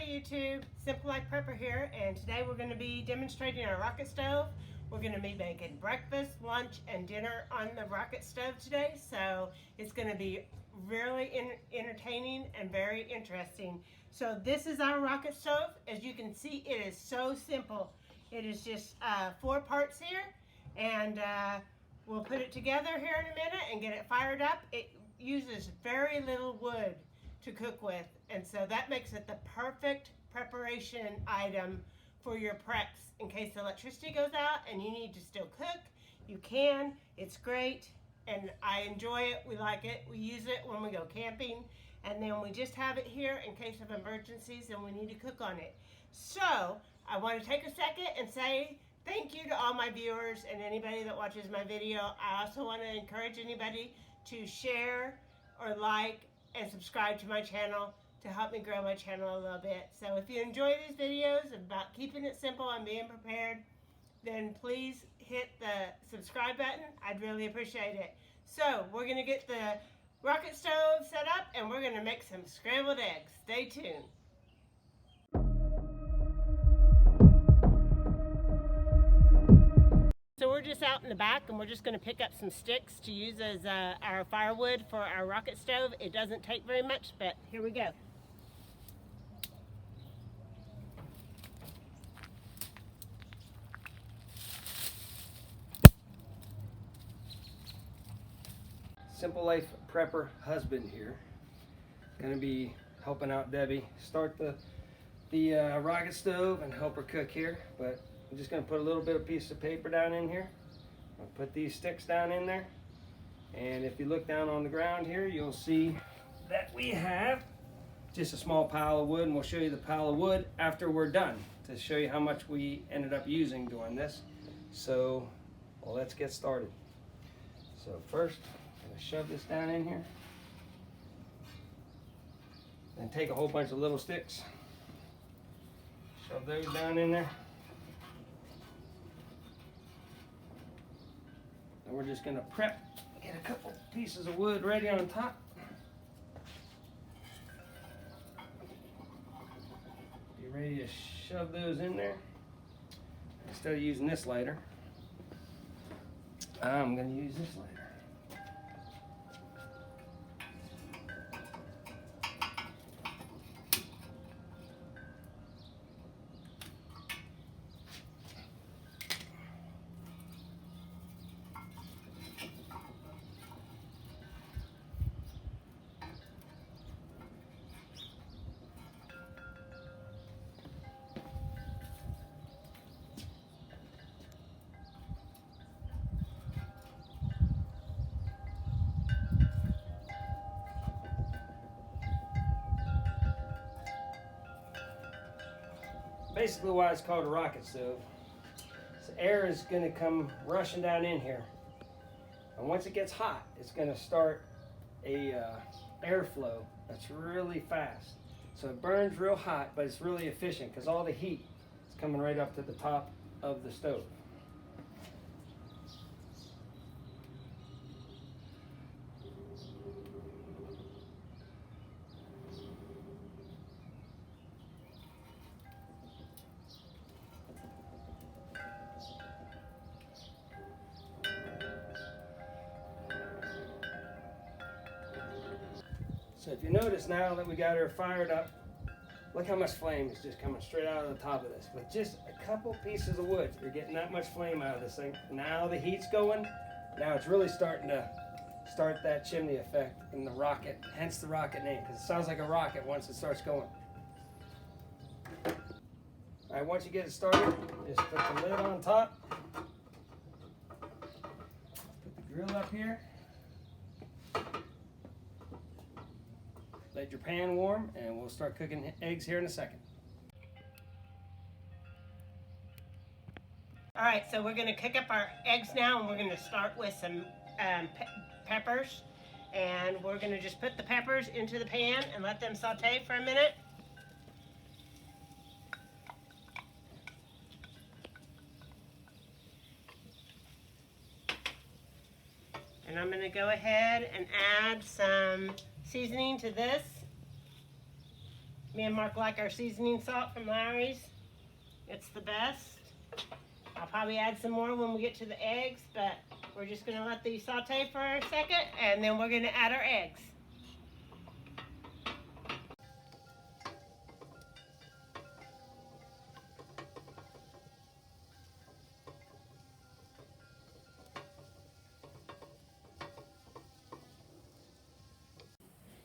Hi YouTube, Simple Life Prepper here, and today we're going to be demonstrating our rocket stove. We're going to be making breakfast, lunch, and dinner on the rocket stove today, so it's going to be really entertaining and very interesting. So this is our rocket stove. As you can see, it is so simple. It is just 4 parts here, and we'll put it together here in a minute and get it fired up. It uses very little wood to cook with, and so that makes it the perfect preparation item for your preps in case the electricity goes out and you need to still cook. You can. It's great, and I enjoy it. We like it. We use it when we go camping, and then we just have it here in case of emergencies and we need to cook on it. So I want to take a second and say thank you to all my viewers and anybody that watches my video. I also want to encourage anybody to share or like and subscribe to my channel to help me grow my channel a little bit. So if you enjoy these videos about keeping it simple and being prepared, then please hit the subscribe button. I'd really appreciate it. So we're going to get the rocket stove set up and we're going to make some scrambled eggs. Stay tuned. So we're just out in the back and we're just going to pick up some sticks to use as our firewood for our rocket stove. It doesn't take very much, but here we go. Simple Life Prepper husband here. Gonna be helping out Debbie start the rocket stove and help her cook here, but I'm just going to put a little bit of piece of paper down in here. I'll put these sticks down in there, and if you look down on the ground here, you'll see that we have just a small pile of wood, and we'll show you the pile of wood after we're done to show you how much we ended up using doing this. So, well, let's get started. So first, I'm going to shove this down in here, then take a whole bunch of little sticks, shove those down in there. And we're just going to prep, get a couple pieces of wood ready on top. Be ready to shove those in there. Instead of using this lighter, I'm going to use this lighter. Basically why it's called a rocket stove. So air is going to come rushing down in here, and once it gets hot, it's going to start a airflow that's really fast. So it burns real hot, but it's really efficient because all the heat is coming right up to the top of the stove. So if you notice now that we got her fired up, look how much flame is just coming straight out of the top of this. With just a couple pieces of wood, you're getting that much flame out of this thing. Now the heat's going. Now it's really starting to start that chimney effect in the rocket, hence the rocket name, because it sounds like a rocket once it starts going. All right, once you get it started, just put the lid on top. Put the grill up here. Let your pan warm, and we'll start cooking eggs here in a second. All right, so we're going to cook up our eggs now, and we're going to start with some peppers. And we're going to just put the peppers into the pan and let them saute for a minute. And I'm going to go ahead and add some seasoning to this. Me and Mark like our seasoning salt from Lawry's. It's the best. I'll probably add some more when we get to the eggs, but we're just gonna let these saute for a second, and then we're gonna add our eggs.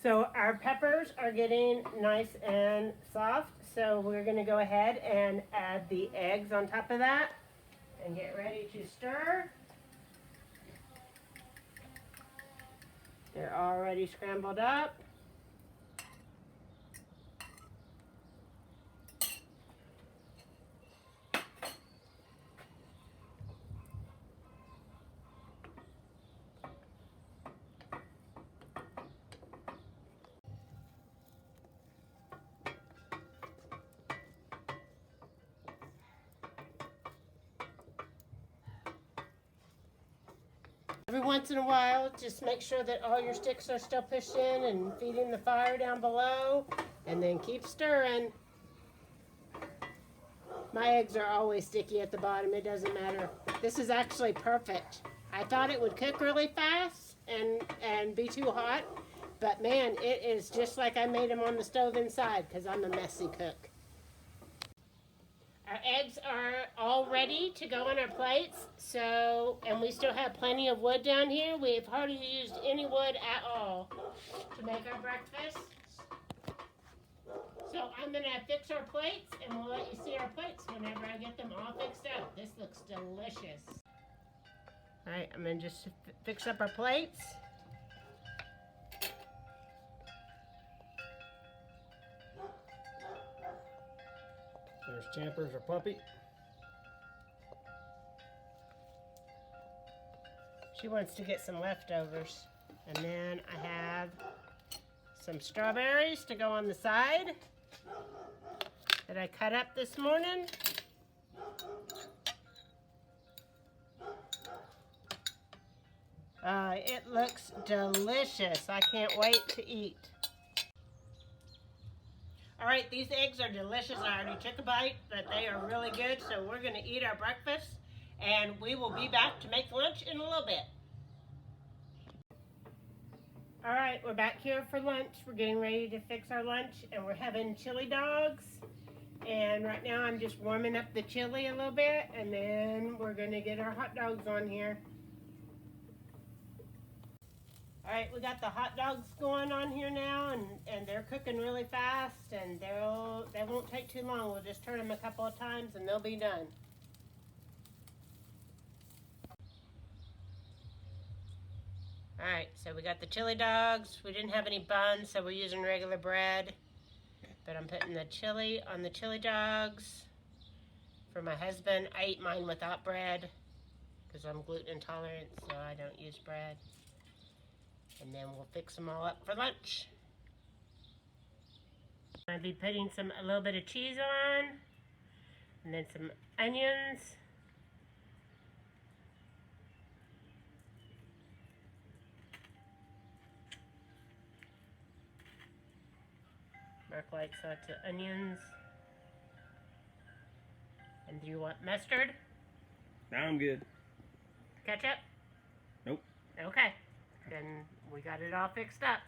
So our peppers are getting nice and soft, so we're gonna go ahead and add the eggs on top of that and get ready to stir. They're already scrambled up. Every once in a while, just make sure that all your sticks are still pushed in and feeding the fire down below, and then keep stirring. My eggs are always sticky at the bottom, it doesn't matter. This is actually perfect. I thought it would cook really fast and be too hot, but man, it is just like I made them on the stove inside, because I'm a messy cook. Our eggs are all ready to go on our plates, and we still have plenty of wood down here. We've hardly used any wood at all to make our breakfast. So I'm gonna fix our plates, and we'll let you see our plates whenever I get them all fixed up. This looks delicious. All right, I'm gonna just fix up our plates. There's Champers or Puppy. She wants to get some leftovers. And then I have some strawberries to go on the side that I cut up this morning. It looks delicious. I can't wait to eat. All right, these eggs are delicious. I already took a bite, but they are really good. So we're gonna eat our breakfast, and we will be back to make lunch in a little bit. All right, we're back here for lunch. We're getting ready to fix our lunch, and we're having chili dogs. And right now I'm just warming up the chili a little bit, and then we're gonna get our hot dogs on here. All right, we got the hot dogs going on here now, and they're cooking really fast, and they won't take too long. We'll just turn them a couple of times, and they'll be done. All right, so we got the chili dogs. We didn't have any buns, so we're using regular bread. But I'm putting the chili on the chili dogs. For my husband, I eat mine without bread because I'm gluten intolerant, so I don't use bread. And then we'll fix them all up for lunch. I'll be putting a little bit of cheese on, and then some onions. Mark likes lots of onions. And do you want mustard? Now I'm good. Ketchup? Nope. Okay. Then we got it all fixed up.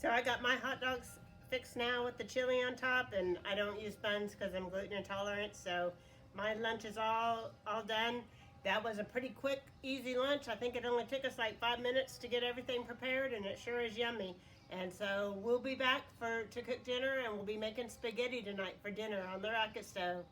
So I got my hot dogs fixed now with the chili on top, and I don't use buns because I'm gluten intolerant, so my lunch is all done. That was a pretty quick, easy lunch. I think it only took us like 5 minutes to get everything prepared, and it sure is yummy. And so we'll be back to cook dinner, and we'll be making spaghetti tonight for dinner on the rocket stove.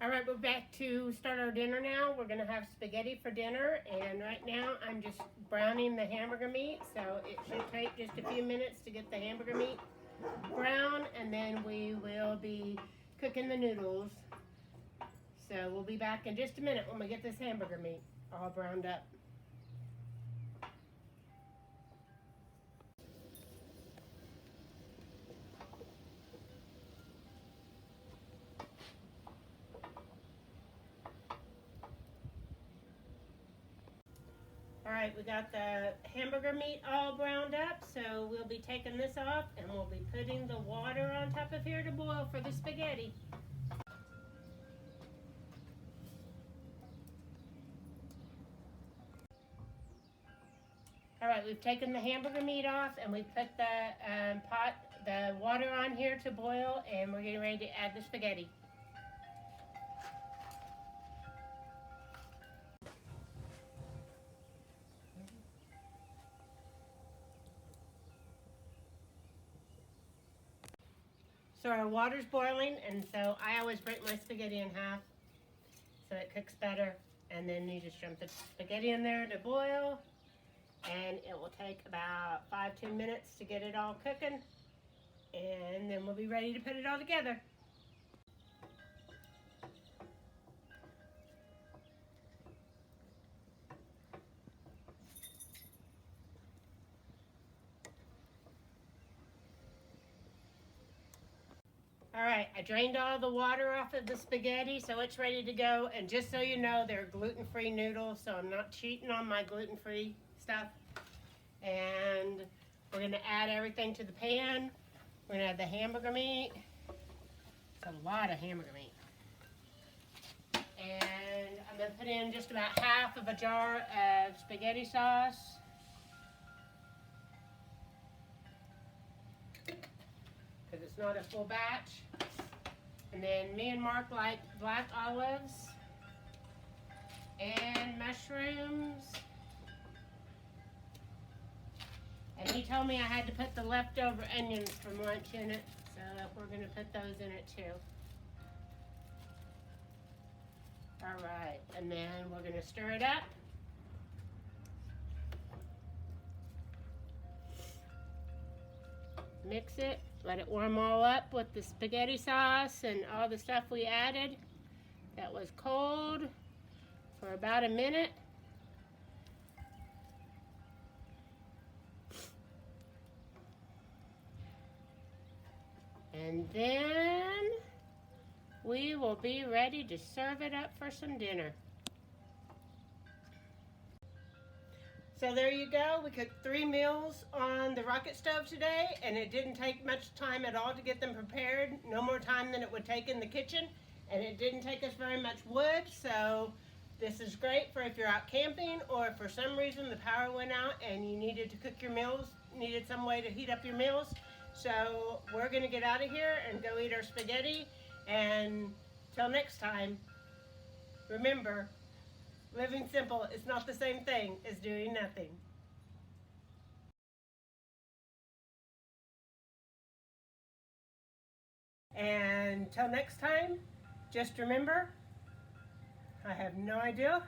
All right, we're back to start our dinner now. We're gonna have spaghetti for dinner, and right now I'm just browning the hamburger meat, so it should take just a few minutes to get the hamburger meat brown, and then we will be cooking the noodles. So we'll be back in just a minute when we get this hamburger meat all browned up. Alright, we got the hamburger meat all browned up, so we'll be taking this off and we'll be putting the water on top of here to boil for the spaghetti. Alright, we've taken the hamburger meat off and we've put the water on here to boil, and we're getting ready to add the spaghetti. So our water's boiling, and so I always break my spaghetti in half so it cooks better. And then you just dump the spaghetti in there to boil, and it will take about 5-10 minutes to get it all cooking, and then we'll be ready to put it all together. Alright, I drained all the water off of the spaghetti, so it's ready to go. And just so you know, they're gluten-free noodles, so I'm not cheating on my gluten-free stuff. And we're going to add everything to the pan. We're going to add the hamburger meat. It's a lot of hamburger meat. And I'm going to put in just about half of a jar of spaghetti sauce. Because it's not a full batch. And then me and Mark like black olives and mushrooms. And he told me I had to put the leftover onions from lunch in it, so we're going to put those in it too. Alright, and then we're going to stir it up. Mix it, let it warm all up with the spaghetti sauce and all the stuff we added that was cold for about a minute. And then we will be ready to serve it up for some dinner. So there you go. We cooked 3 meals on the rocket stove today, and it didn't take much time at all to get them prepared. No more time than it would take in the kitchen, and it didn't take us very much wood, so this is great for if you're out camping or if for some reason the power went out and you needed to cook your meals, needed some way to heat up your meals. So we're gonna get out of here and go eat our spaghetti, and till next time, remember, living simple is not the same thing as doing nothing. And till next time, just remember, I have no idea